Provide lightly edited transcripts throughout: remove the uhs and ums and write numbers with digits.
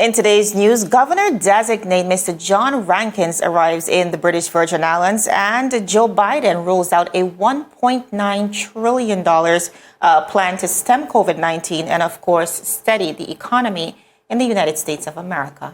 In today's news, Governor-designate Mr. John Rankins arrives in the British Virgin Islands, and Joe Biden rolls out a $1.9 trillion plan to stem COVID-19 and, of course, steady the economy in the United States of America.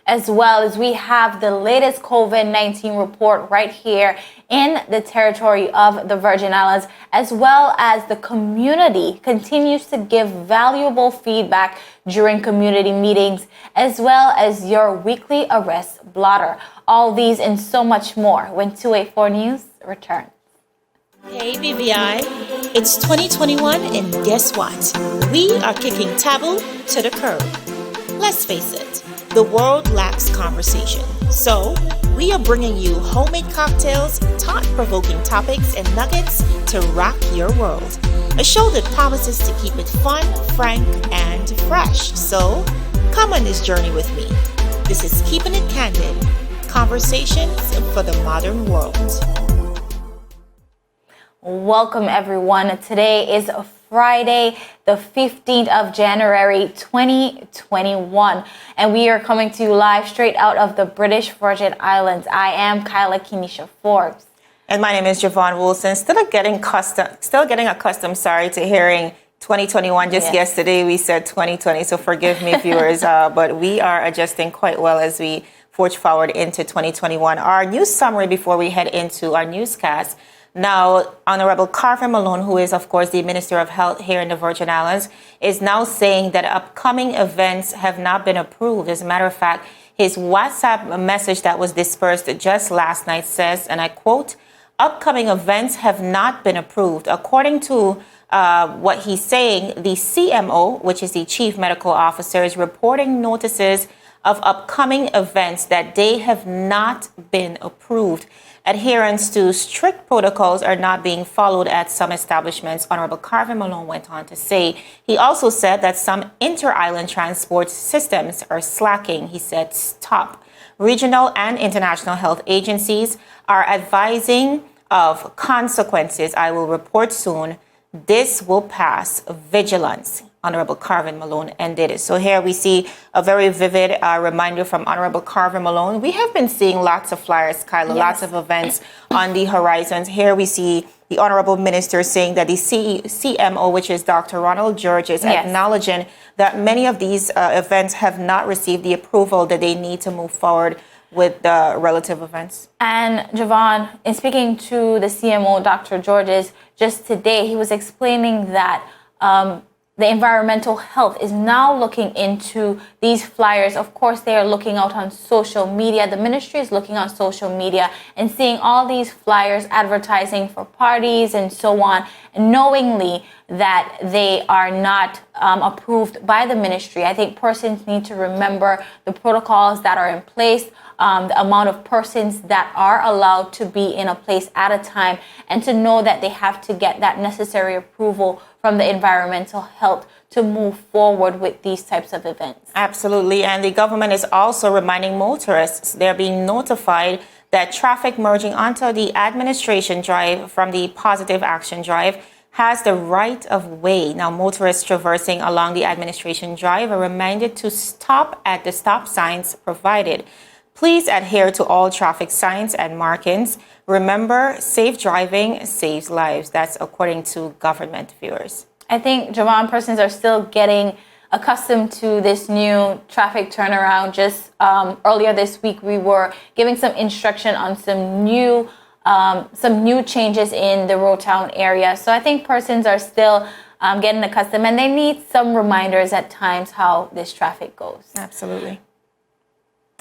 As well as we have the latest COVID-19 report right here in the territory of the Virgin Islands, as well as the community continues to give valuable feedback during community meetings, as well as your weekly arrest blotter. All these and so much more when 284 News returns. Hey BVI, it's 2021 and guess what? We are kicking taboo to the curb. Let's face it, the world lacks conversation. So, we are bringing you homemade cocktails, thought-provoking topics, and nuggets to rock your world. A show that promises to keep it fun, frank, and fresh. So, come on this journey with me. This is Keeping It Candid, conversations for the modern world. Welcome everyone. Today is Friday, the 15th of January, 2021. And we are coming to you live straight out of the British Virgin Islands. I am Kyla Kenesha Forbes. And my name is Javon Wilson. Still getting accustomed, to hearing 2021. Just yesterday we said 2020, so forgive me, viewers, but we are adjusting quite well as we forge forward into 2021. Our news summary before we head into our newscast. Now, Honorable Carver Malone, who is, of course, the Minister of Health here in the Virgin Islands, is now saying that upcoming events have not been approved. As a matter of fact, his WhatsApp message that was dispersed just last night says, and I quote, "Upcoming events have not been approved." According to what he's saying, the CMO, which is the Chief Medical Officer, is reporting notices of upcoming events that they have not been approved. Adherence to strict protocols are not being followed at some establishments, Honorable Carver Malone went on to say. He also said that some inter-island transport systems are slacking. He said, stop. Regional and international health agencies are advising of consequences. I will report soon. This will pass. Vigilance. Honorable Carver Malone ended it. So here we see a very vivid reminder from Honorable Carver Malone. We have been seeing lots of flyers, Kyla, lots of events on the horizons. Here we see the Honorable Minister saying that the CMO, which is Dr. Ronald George, is acknowledging that many of these events have not received the approval that they need to move forward with the relative events. And Javon, in speaking to the CMO, Dr. Georges, just today, he was explaining that the environmental health is now looking into these flyers. Of course, they are looking out on social media. The ministry is looking on social media and seeing all these flyers advertising for parties and so on, knowingly that they are not approved by the ministry. I think persons need to remember the protocols that are in place, the amount of persons that are allowed to be in a place at a time, and to know that they have to get that necessary approval from the environmental health to move forward with these types of events. Absolutely. And the government is also reminding motorists they're being notified that traffic merging onto the administration drive from the positive action drive has the right of way. Now, motorists traversing along the administration drive are reminded to stop at the stop signs provided. Please adhere to all traffic signs and markings. Remember, safe driving saves lives. That's according to government, viewers. I think, Javon, persons are still getting accustomed to this new traffic turnaround. Just earlier this week, we were giving some instruction on some new changes in the Rotown area. So I think persons are still getting accustomed, and they need some reminders at times how this traffic goes. Absolutely.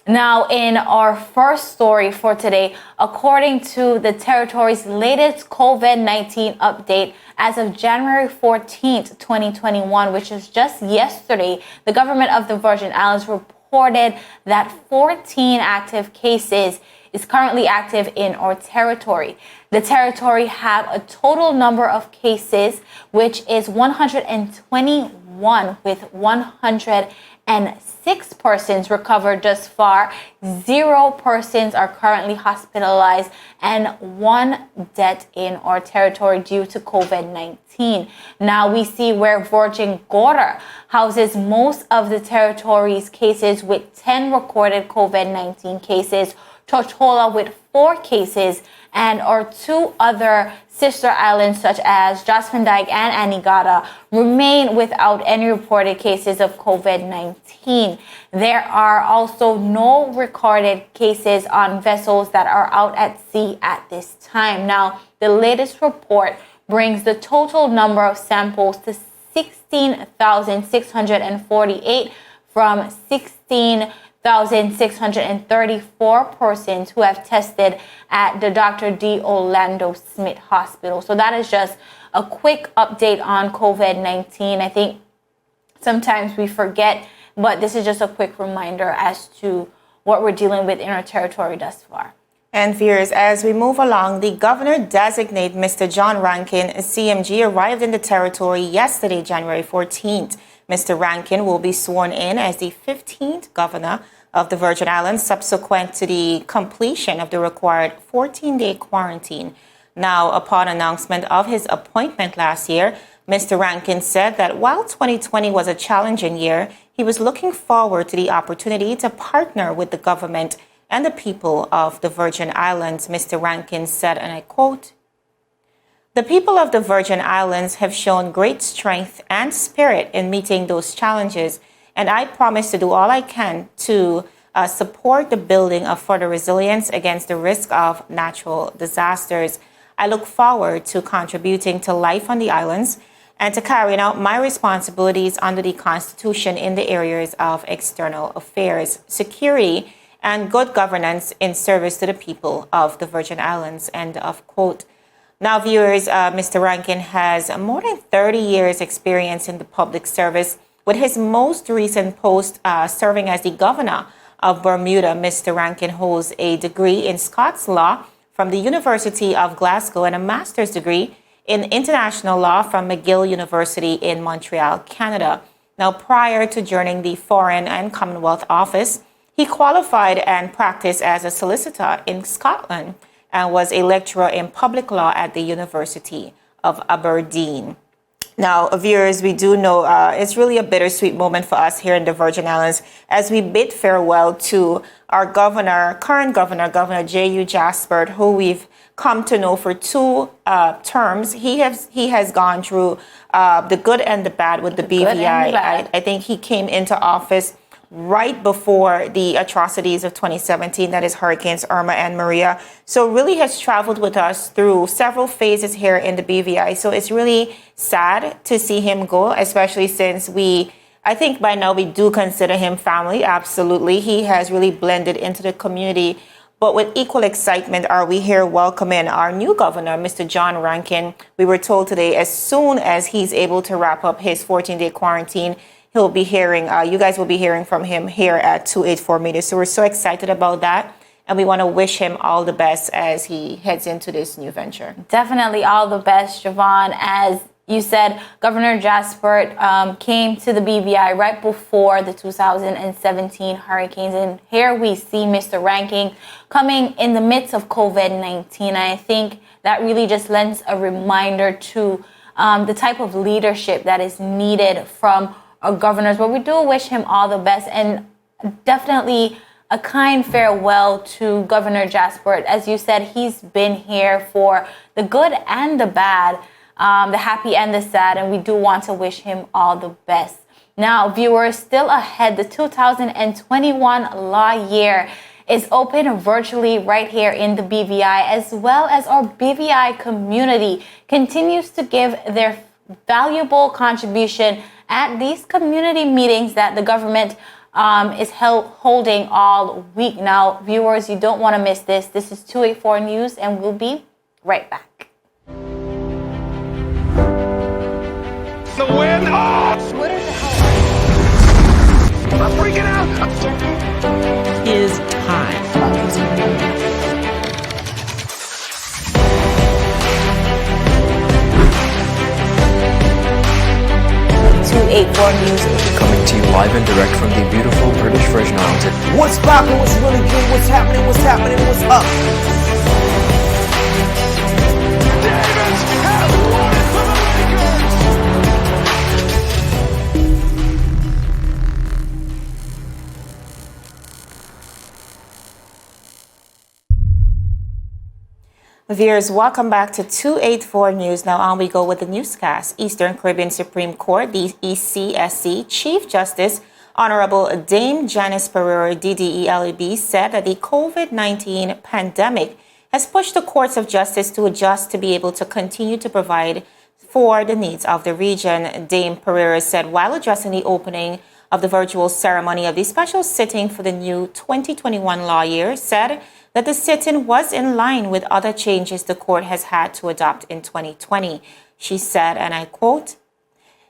Now, in our first story for today, according to the territory's latest COVID-19 update, as of January 14th, 2021, which was just yesterday, the government of the Virgin Islands reported that 14 active cases is currently active in our territory. The territory have a total number of cases, which is 121, with 106 persons recovered thus far. 0 persons are currently hospitalized, and 1 death in our territory due to COVID-19. Now we see where Virgin Gorda houses most of the territory's cases, with 10 recorded COVID-19 cases, Tortola with 4 cases, and our 2 other sister islands such as Josephine Dyke and Anegada remain without any reported cases of COVID-19. There are also no recorded cases on vessels that are out at sea at this time. Now, the latest report brings the total number of samples to 16,648 from 16,634 persons who have tested at the Dr. D. Orlando Smith Hospital. So that is just a quick update on COVID-19. I think sometimes we forget, but this is just a quick reminder as to what we're dealing with in our territory thus far. And viewers, as we move along, the governor-designate, Mr. John Rankin, CMG, arrived in the territory yesterday, January 14th. Mr. Rankin will be sworn in as the 15th governor of the Virgin Islands, subsequent to the completion of the required 14-day quarantine. Now, upon announcement of his appointment last year, Mr. Rankin said that while 2020 was a challenging year, he was looking forward to the opportunity to partner with the government and the people of the Virgin Islands. Mr. Rankin said, and I quote, "The people of the Virgin Islands have shown great strength and spirit in meeting those challenges, and I promise to do all I can to support the building of further resilience against the risk of natural disasters. I look forward to contributing to life on the islands and to carrying out my responsibilities under the Constitution in the areas of external affairs, security, and good governance in service to the people of the Virgin Islands." End of quote. Now, viewers, Mr. Rankin has more than 30 years experience in the public service, with his most recent post serving as the governor of Bermuda. Mr. Rankin holds a degree in Scots law from the University of Glasgow and a master's degree in international law from McGill University in Montreal, Canada. Now, prior to joining the Foreign and Commonwealth Office, he qualified and practiced as a solicitor in Scotland and was a lecturer in public law at the University of Aberdeen. Now, viewers, we do know it's really a bittersweet moment for us here in the Virgin Islands as we bid farewell to our governor, current governor, Governor J.U. Jaspert, who we've come to know for 2 terms. He has gone through the good and the bad with the BVI. I think he came into office right before the atrocities of 2017, that is Hurricanes Irma and Maria. So really has traveled with us through several phases here in the BVI. So it's really sad to see him go, especially since I think by now we do consider him family. Absolutely. He has really blended into the community. But with equal excitement are we here welcoming our new governor, Mr. John Rankin. We were told today as soon as he's able to wrap up his 14-day quarantine, he'll be hearing, you guys will be hearing from him here at 284 Media. So we're so excited about that. And we want to wish him all the best as he heads into this new venture. Definitely all the best, Siobhan. As you said, Governor Jaspert came to the BVI right before the 2017 hurricanes. And here we see Mr. Rankin coming in the midst of COVID-19. And I think that really just lends a reminder to the type of leadership that is needed from our governors. But we do wish him all the best, and definitely a kind farewell to Governor Jaspert. As you said, he's been here for the good and the bad, the happy and the sad, and we do want to wish him all the best. Now, viewers, still ahead, the 2021 law year is open virtually right here in the BVI, as well as our BVI community continues to give their valuable contribution at these community meetings that the government is holding all week. Now, viewers, you don't want to miss this. This is 284 News, and we'll be right back. The wind! Oh! What the hell? I'm freaking out! Is time. 284 News. Coming to you live and direct from the beautiful British Virgin Islands. What's poppin', what's really good, what's happening, what's up? Davis has won it for the Lakers! Viewers, welcome back to 284 News. Now on we go with the newscast. Eastern Caribbean Supreme Court, the ECSC Chief Justice Honorable Dame Janice Pereira, DDELEB, said that the COVID-19 pandemic has pushed the courts of justice to adjust to be able to continue to provide for the needs of the region. Dame Pereira said while addressing the opening of the virtual ceremony of the special sitting for the new 2021 law year, said that the sit-in was in line with other changes the court has had to adopt in 2020. She said, and I quote,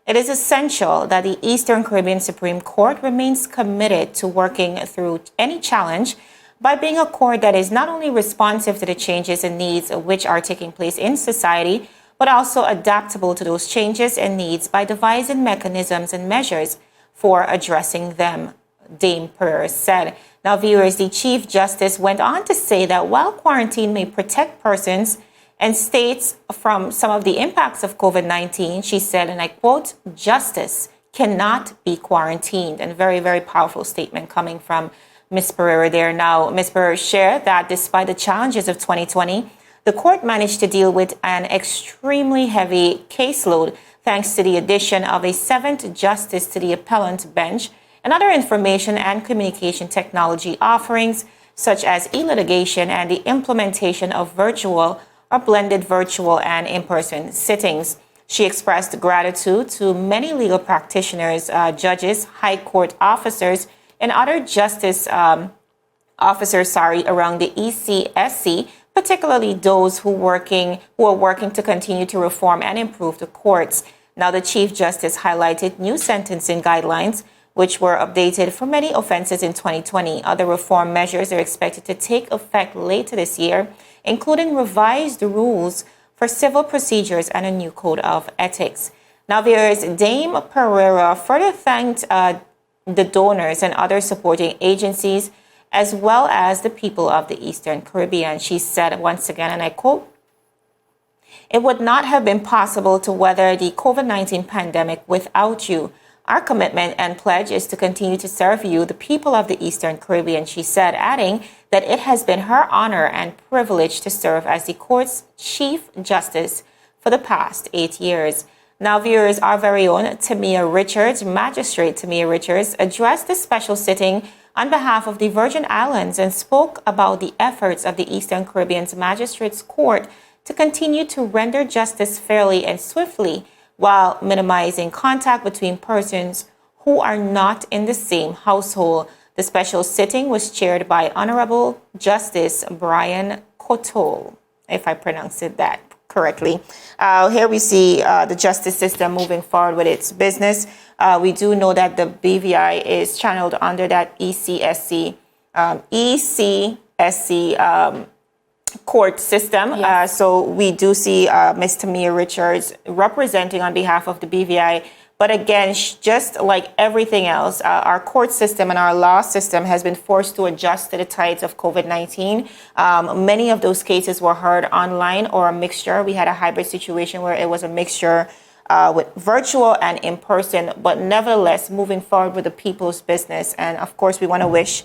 "It is essential that the Eastern Caribbean Supreme Court remains committed to working through any challenge by being a court that is not only responsive to the changes and needs which are taking place in society, but also adaptable to those changes and needs by devising mechanisms and measures for addressing them," Dame Pereira said. Now, viewers, the Chief Justice went on to say that while quarantine may protect persons and states from some of the impacts of COVID-19, she said, and I quote, "Justice cannot be quarantined." And very, very powerful statement coming from Ms. Pereira there. Now, Ms. Pereira shared that despite the challenges of 2020, the court managed to deal with an extremely heavy caseload thanks to the addition of a seventh justice to the appellant bench and other information and communication technology offerings, such as e-litigation and the implementation of virtual or blended virtual and in-person sittings. She expressed gratitude to many legal practitioners, judges, high court officers, and other justice officers around the ECSC, particularly those who are working to continue to reform and improve the courts. Now, the Chief Justice highlighted new sentencing guidelines, which were updated for many offenses in 2020. Other reform measures are expected to take effect later this year, including revised rules for civil procedures and a new code of ethics. Now, viewers, Dame Pereira further thanked the donors and other supporting agencies, as well as the people of the Eastern Caribbean. She said once again, and I quote, "It would not have been possible to weather the COVID-19 pandemic without you. Our commitment and pledge is to continue to serve you, the people of the Eastern Caribbean," she said, adding that it has been her honor and privilege to serve as the court's Chief Justice for the past 8 years. Now, viewers, our very own Magistrate Tamia Richards, addressed the special sitting on behalf of the Virgin Islands and spoke about the efforts of the Eastern Caribbean's Magistrates Court to continue to render justice fairly and swiftly, while minimizing contact between persons who are not in the same household. The special sitting was chaired by Honorable Justice Brian Cotole, if I pronounced that correctly. Here we see the justice system moving forward with its business. We do know that the BVI is channeled under that ECSC court system. Yes. So we do see Ms. Tamia Richards representing on behalf of the BVI. But again, just like everything else, our court system and our law system has been forced to adjust to the tides of COVID-19. Many of those cases were heard online or a mixture. We had a hybrid situation where it was a mixture with virtual and in person, but nevertheless moving forward with the people's business. And of course, we want to wish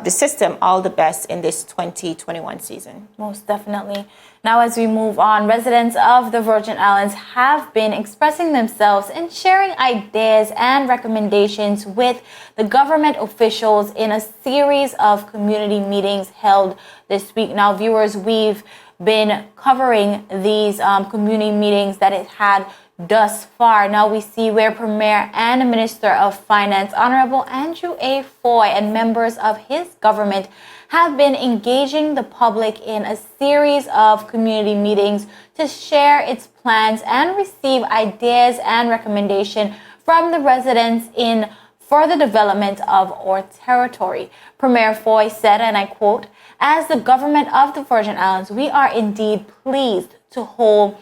the system all the best in this 2021 season. Most definitely. Now, as we move on, residents of the Virgin Islands have been expressing themselves and sharing ideas and recommendations with the government officials in a series of community meetings held this week. Now, viewers, we've been covering these community meetings that it had thus far. Now we see where Premier and Minister of Finance, Honorable Andrew A. Foy, and members of his government have been engaging the public in a series of community meetings to share its plans and receive ideas and recommendation from the residents in further development of our territory. Premier Foy said, and I quote, "As the government of the Virgin Islands, we are indeed pleased to hold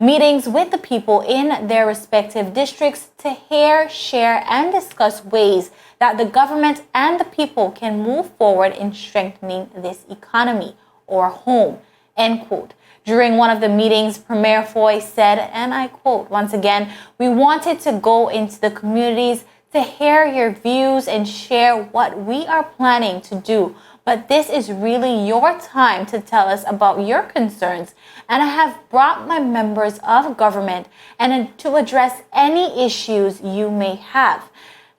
meetings with the people in their respective districts to hear, share, and discuss ways that the government and the people can move forward in strengthening this economy or home, end quote. During one of the meetings, Premier Foy said, and I quote once again, "We wanted to go into the communities to hear your views and share what we are planning to do. But this is really your time to tell us about your concerns. And I have brought my members of government and to address any issues you may have."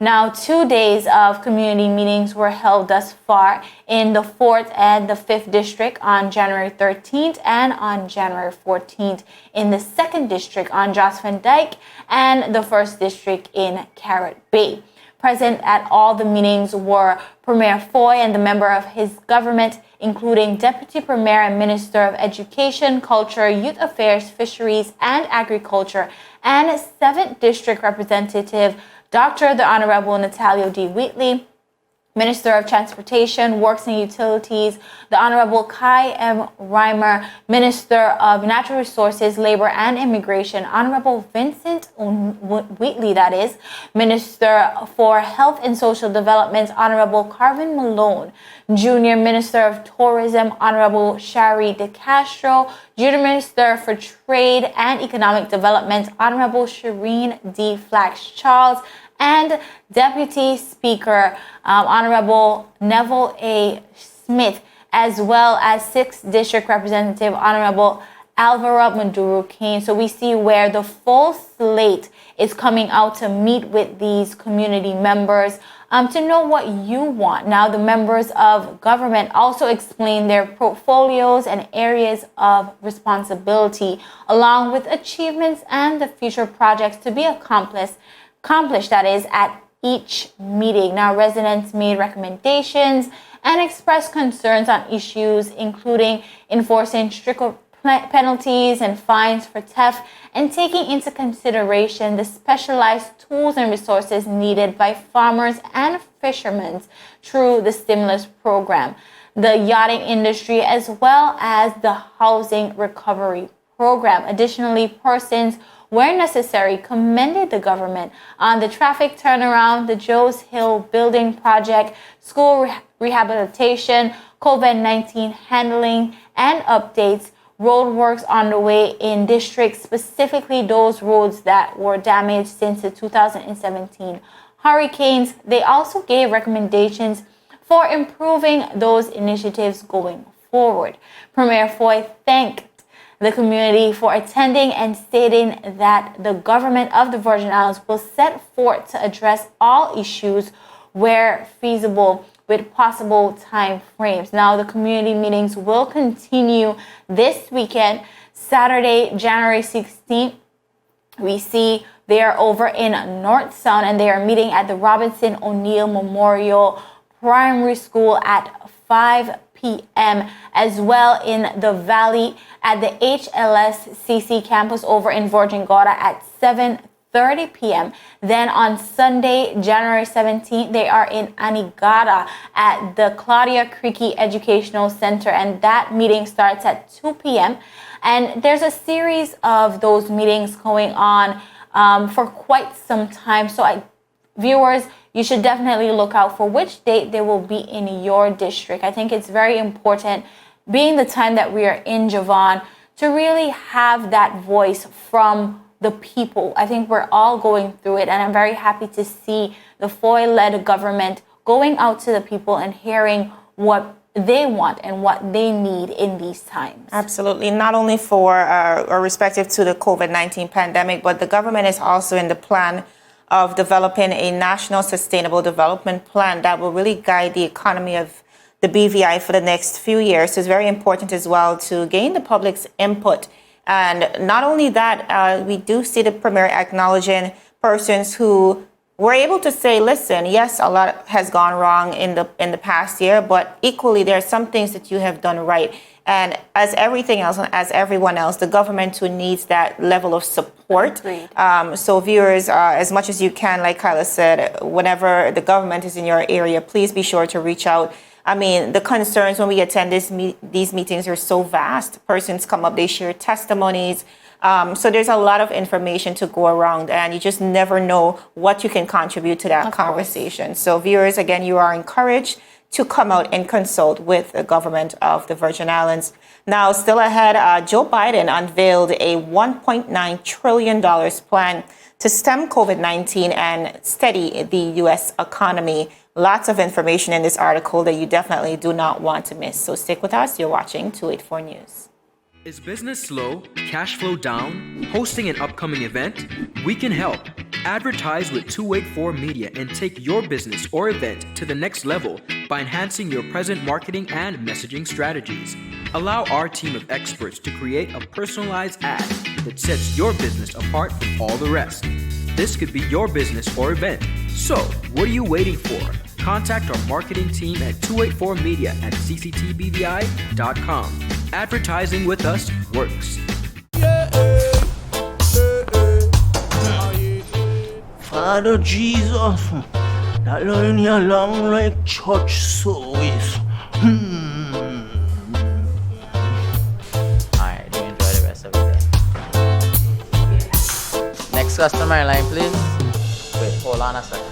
Now, 2 days of community meetings were held thus far in the 4th and the 5th District on January 13th and on January 14th in the 2nd District on Joss Van Dyke and the 1st District in Carrot Bay. Present at all the meetings were Premier Foy and the member of his government, including Deputy Premier and Minister of Education, Culture, Youth Affairs, Fisheries, and Agriculture, and 7th District Representative Dr. the Honorable Natalio D. Wheatley, Minister of Transportation, Works and Utilities, the Honorable Kai M. Reimer, Minister of Natural Resources, Labor and Immigration, Honorable Vincent Wheatley, that is, Minister for Health and Social Development, Honorable Carvin Malone, Junior Minister of Tourism, Honorable Shari De Castro, Junior Minister for Trade and Economic Development, Honorable Shireen D. Flax Charles, and Deputy Speaker, Honorable Neville A. Smith, as well as 6th District Representative, Honorable Alvaro Maduro Kane. So we see where the full slate is coming out to meet with these community members to know what you want. Now, the members of government also explain their portfolios and areas of responsibility, along with achievements and the future projects to be accomplished, that is, at each meeting. Now, residents made recommendations and expressed concerns on issues including enforcing stricter penalties and fines for theft and taking into consideration the specialized tools and resources needed by farmers and fishermen through the stimulus program, the yachting industry, as well as the housing recovery program. Additionally, persons where necessary, commended the government on the traffic turnaround, the Joes Hill building project, school rehabilitation, COVID-19 handling and updates, road works on the way in districts, specifically those roads that were damaged since the 2017 hurricanes. They also gave recommendations for improving those initiatives going forward. Premier Foy thanked the community for attending and stating that the government of the Virgin Islands will set forth to address all issues where feasible with possible time frames. Now, the community meetings will continue this weekend, Saturday, January 16th. We see they are over in North Sound and they are meeting at the Robinson O'Neill Memorial Primary School at 5 p.m. as well in the Valley at the HLSCC campus over in Virgin Gorda at 7:30 p.m. Then on Sunday, January 17th, they are in Anegada at the Claudia Creaky Educational Center, and that meeting starts at 2 p.m. And there's a series of those meetings going on for quite some time. So viewers, you should definitely look out for which date they will be in your district. I think it's very important, being the time that we are in Javon, to really have that voice from the people. I think we're all going through it, and I'm very happy to see the Foy-led government going out to the people and hearing what they want and what they need in these times. Absolutely. Not only for or respective to the COVID-19 pandemic, but the government is also in the plan of developing a national sustainable development plan that will really guide the economy of the BVI for the next few years. So it's very important as well to gain the public's input. And not only that, we do see the Premier acknowledging persons who were able to say, listen, yes, a lot has gone wrong in the past year, but equally there are some things that you have done right. And as everything else, and as everyone else, the government too needs that level of support. So viewers, as much as you can, like Kyla said, whenever the government is in your area, please be sure to reach out. I mean, the concerns when we attend these meetings are so vast. Persons come up, they share testimonies. So there's a lot of information to go around, and you just never know what you can contribute to that conversation. So viewers, again, you are encouraged to come out and consult with the government of the Virgin Islands. Now, still ahead, Joe Biden unveiled a $1.9 trillion plan to stem COVID-19 and steady the U.S. economy. Lots of information in this article that you definitely do not want to miss. So stick with us. You're watching 284 News. Is business slow? Cash flow down? Hosting an upcoming event? We can help. Advertise with 284 Media and take your business or event to the next level by enhancing your present marketing and messaging strategies. Allow our team of experts to create a personalized ad that sets your business apart from all the rest. This could be your business or event. So, what are you waiting for? Contact our marketing team at 284media at cctbvi.com. Advertising with us works. Father Jesus, that line here long like church service. Alright, do enjoy the rest of it then. Next customer line, please. Wait, hold on a second.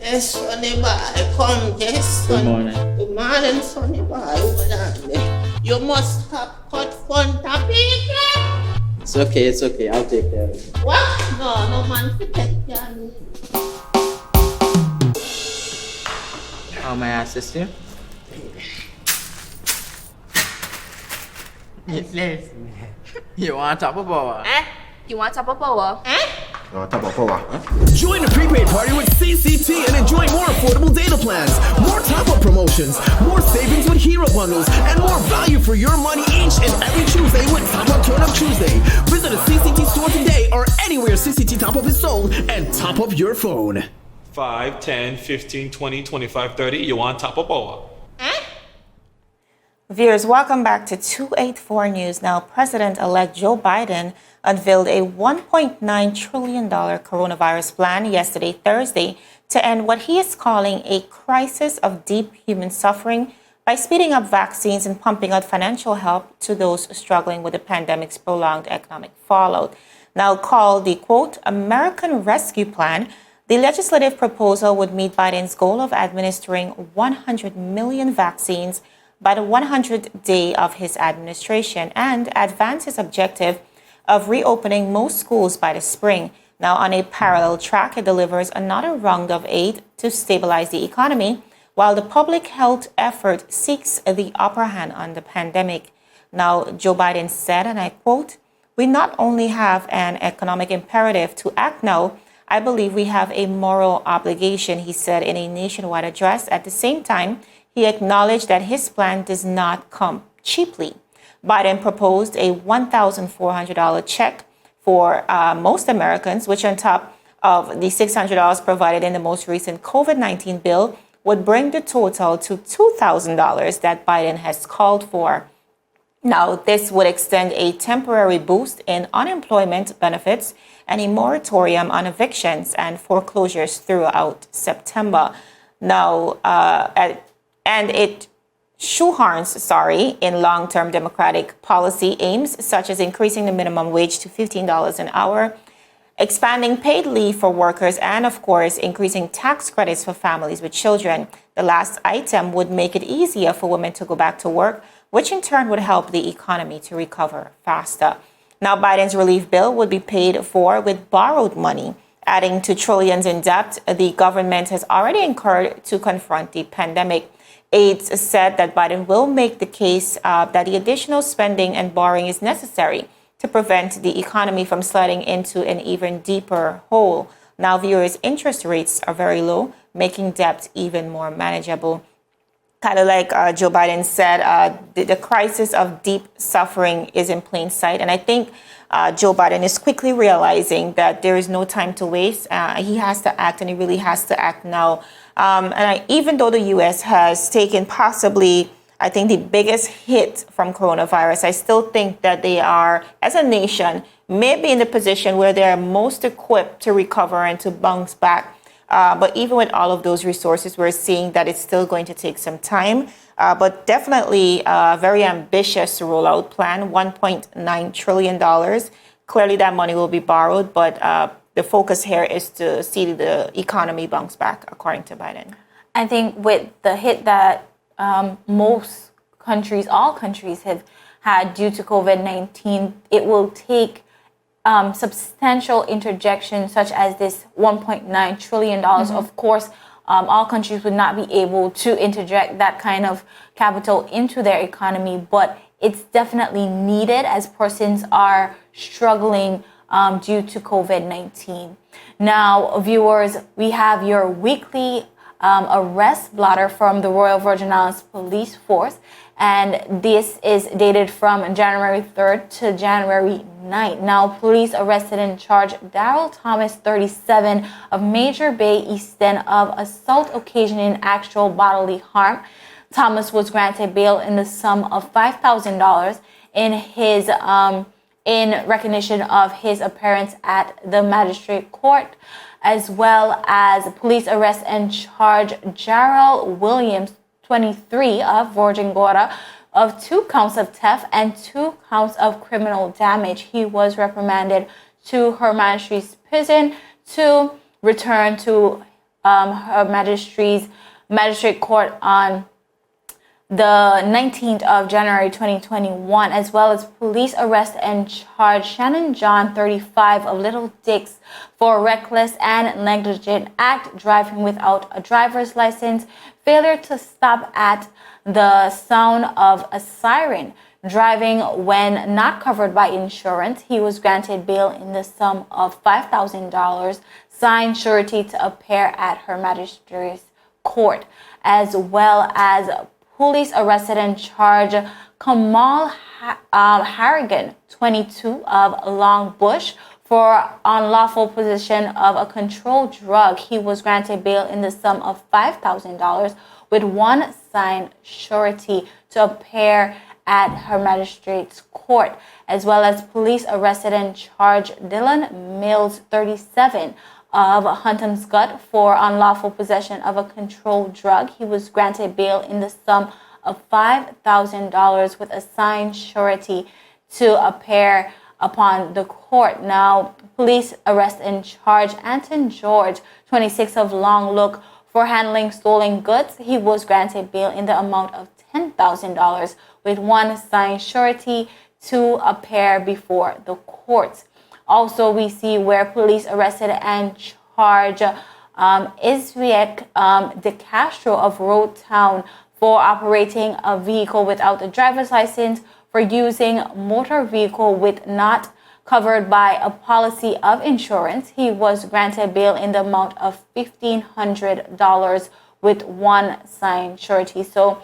Yes, Sonny boy, come, yes, Sonny. Good morning. Good morning, Sonny boy. Hold on there. You must have cut front of people. It's okay. I'll take care of it. What? No man to take care of me. How may I assist you? Yes. You want top of power? You want top of power? Join the prepaid party with CCT and enjoy more affordable data plans, more top-up promotions, more savings with hero bundles, and more value for your money each and every Tuesday with Top Up Turn Up Tuesday. Visit a CCT store today or anywhere CCT Top Up is sold and top up your phone. 5, 10, 15, 20, 25, 30. You want top of power? Viewers, welcome back to 284 News. Now, President-elect Joe Biden unveiled a $1.9 trillion coronavirus plan yesterday, Thursday, to end what he is calling a crisis of deep human suffering by speeding up vaccines and pumping out financial help to those struggling with the pandemic's prolonged economic fallout. Now called the, quote, American Rescue Plan, the legislative proposal would meet Biden's goal of administering 100 million vaccines by the 100th day of his administration and advance his objective of reopening most schools by the spring. Now, on a parallel track, it delivers another round of aid to stabilize the economy, while the public health effort seeks the upper hand on the pandemic. Now, Joe Biden said, and I quote, "We not only have an economic imperative to act now, I believe we have a moral obligation," he said in a nationwide address. At the same time, he acknowledged that his plan does not come cheaply. Biden proposed a $1,400 check for most Americans, which on top of the $600 provided in the most recent COVID-19 bill would bring the total to $2,000 that Biden has called for. Now, this would extend a temporary boost in unemployment benefits and a moratorium on evictions and foreclosures throughout September. Now, and it shoehorns, in long-term Democratic policy aims such as increasing the minimum wage to $15 an hour, expanding paid leave for workers, and of course, increasing tax credits for families with children. The last item would make it easier for women to go back to work, which in turn would help the economy to recover faster. Now, Biden's relief bill would be paid for with borrowed money, adding to trillions in debt the government has already incurred to confront the pandemic. Aides said that Biden will make the case that the additional spending and borrowing is necessary to prevent the economy from sliding into an even deeper hole. Now, viewers, interest rates are very low, making debt even more manageable. Kind of like Joe Biden said, the crisis of deep suffering is in plain sight. And I think Joe Biden is quickly realizing that there is no time to waste. He has to act, and he really has to act now. Even though the U.S. has taken possibly, I think, the biggest hit from coronavirus, I still think that they are, as a nation, maybe in the position where they're most equipped to recover and to bounce back. But even with all of those resources, we're seeing that it's still going to take some time. But definitely a very ambitious rollout plan, $1.9 trillion. Clearly that money will be borrowed, but the focus here is to see the economy bounce back, according to Biden. I think with the hit that most countries, all countries have had due to COVID-19, it will take substantial interjection such as this $1.9 trillion. Of course, all countries would not be able to interject that kind of capital into their economy, but it's definitely needed as persons are struggling due to COVID-19. Now, viewers, we have your weekly arrest blotter from the Royal Virgin Islands Police Force, and this is dated from January 3rd to January 9th. Now, police arrested and charged Daryl Thomas, 37, of Major Bay, Easton, of assault occasioning actual bodily harm. Thomas was granted bail in the sum of $5,000 in his in recognition of his appearance at the magistrate court, as well as police arrest and charge Jarrell Williams, 23, of Virgin Gorda, of 2 counts of theft and 2 counts of criminal damage. He was reprimanded to Her Majesty's prison to return to Her Majesty's magistrate court on the 19th of January 2021, as well as police arrest and charge Shannon John, 35, of Little Dix, for reckless and negligent act, driving without a driver's license, failure to stop at the sound of a siren, driving when not covered by insurance. He was granted bail in the sum of $5,000, signed surety to appear at Her Majesty's court, as well as police arrested and charged Kamal Harrigan, 22, of Longbush, for unlawful possession of a controlled drug. He was granted bail in the sum of $5,000 with 1 signed surety to appear at Her Magistrate's court, as well as police arrested and charged Dylan Mills, 37, of Huntington for unlawful possession of a controlled drug. He was granted bail in the sum of $5,000 with a signed surety to appear upon the court. Now, police arrest and charge Anton George, 26, of Long Look, for handling stolen goods. He was granted bail in the amount of $10,000 with 1 signed surety to appear before the courts. Also, we see where police arrested and charge Isviek De Castro of Road Town for operating a vehicle without a driver's license, for using motor vehicle with not covered by a policy of insurance. He was granted bail in the amount of $1,500 with 1 signed surety. So,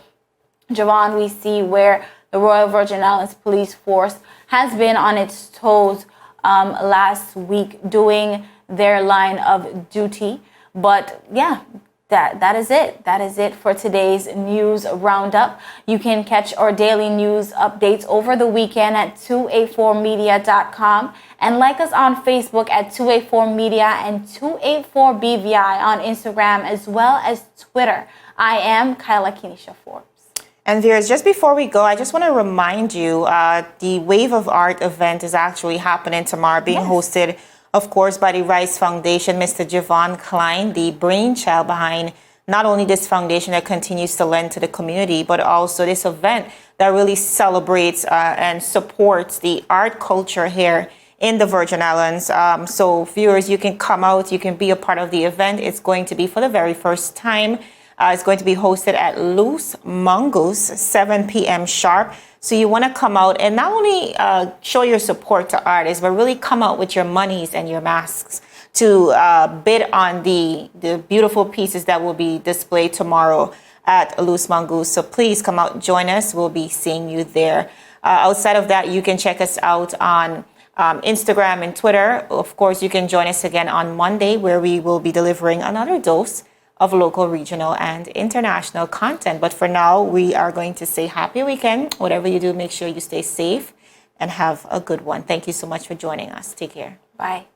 Javon, we see where the Royal Virgin Islands Police Force has been on its toes last week doing their line of duty. But yeah, that is it. That is it for today's news roundup. You can catch our daily news updates over the weekend at 284media.com and like us on Facebook at 284media and 284BVI on Instagram as well as Twitter. I am Kyla Kenesha Forbes. And viewers, just before we go, I just want to remind you, the Wave of Art event is actually happening tomorrow, being hosted, of course, by the Rice Foundation. Mr. Javon Klein, the brainchild behind not only this foundation that continues to lend to the community, but also this event that really celebrates and supports the art culture here in the Virgin Islands. So viewers, you can come out, you can be a part of the event. It's going to be for the very first time. It's going to be hosted at Loose Mongoose, 7 p.m. sharp. So you want to come out and not only show your support to artists, but really come out with your monies and your masks to bid on the beautiful pieces that will be displayed tomorrow at Loose Mongoose. So please come out, join us. We'll be seeing you there. Outside of that, you can check us out on Instagram and Twitter. Of course, you can join us again on Monday, where we will be delivering another dose of local, regional, and international content. But for now, we are going to say happy weekend. Whatever you do, make sure you stay safe and have a good one. Thank you so much for joining us. Take care. Bye.